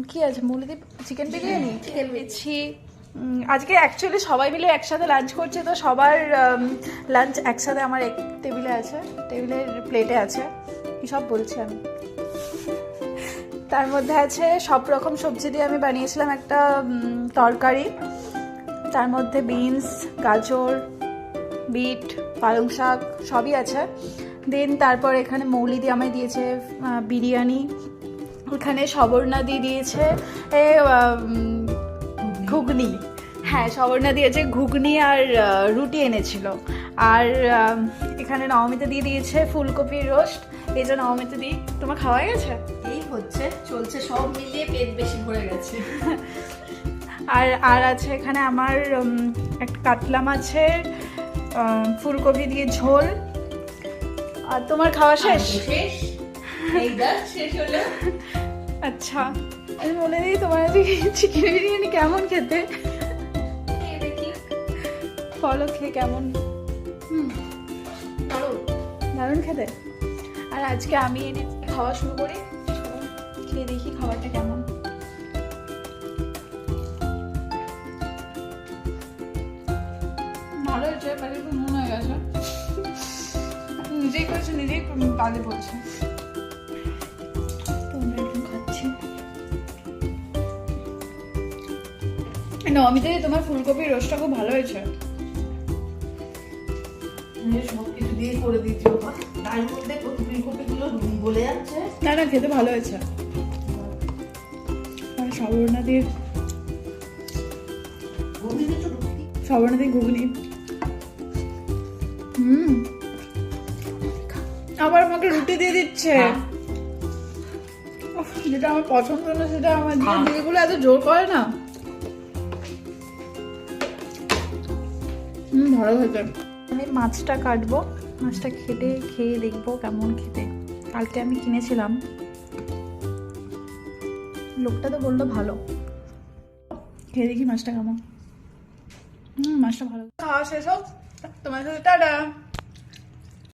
কি আছে মৌলিদি? চিকেন বিরিয়ানি খেয়েছি আজকে। অ্যাকচুয়ালি সবাই মিলে একসাথে লাঞ্চ করছে, তো সবার লাঞ্চ একসাথে আমার এক টেবিলে আছে, টেবিলের প্লেটে আছে। কী সব বলছি আমি। তার মধ্যে আছে সব রকম সবজি দিয়ে আমি বানিয়েছিলাম একটা তরকারি। তার মধ্যে বিনস, গাজর, বিট, পালং শাক সবই আছে। দেন তারপর এখানে মৌলিদি আমায় দিয়েছে বিরিয়ানি। এখানে সবর্ণা দিয়ে দিয়েছে ঘুগনি। হ্যাঁ, সবর্ণা দিয়েছে ঘুগনি আর রুটি এনেছিল। আর এখানে নবমীতে দিয়ে দিয়েছে ফুলকপির রোস্ট। এই যে নবমীতে দিই। তোমার খাওয়া গেছে? এই হচ্ছে চলছে, সব মিলিয়ে পেট বেশি ভরে গেছে। আর আছে এখানে আমার একটা কাতলা মাছের ফুলকপি দিয়ে ঝোল। আর তোমার খাওয়া শেষ? শেষ, এইবার শেষ হলো। আচ্ছা, আমি বলে দিই তোমার চিকেন বিরিয়ানি কেমন খেতে। দেখি ফলো খেয়ে কেমন? দারুণ দারুণ খেতে। আর আজকে আমি খাওয়া শুরু করি, খেয়ে দেখি খাবারটা কেমন। ভালো হয়েছে, বাড়ি একটু নুন হয়ে গেছে। নিজেই করেছে, নিজেই কাজে বলছে। তোমরা একটু খাচ্ছি। নবমীতে তোমার ফুলকপির রোস্টটা খুব ভালো হয়েছে। সব কিছু দিয়ে করে দিয়েছি বাবা, তার মধ্যে ফুলকপিগুলো গলে যাচ্ছে। না না, খেতে ভালো হয়েছে। সবর্ণা দিয়ে ঘুগনি। আবার আমাকে রুটি দিয়ে দিচ্ছে, যেটা আমার পছন্দ না সেটা আমার দিদিগুলো এত জোর করে না। ভালো হয়েছে। আমি মাছটা কাটবো, মাছটা খেয়ে দেখবো কেমন খেতে। কালকে আমি কিনেছিলাম, লোকটা তো বললো ভালো। খেয়ে দেখি মাছটা কেমন। মাছটা ভালো। খাওয়া শেষ হোক, তোমার সাথে টাটা।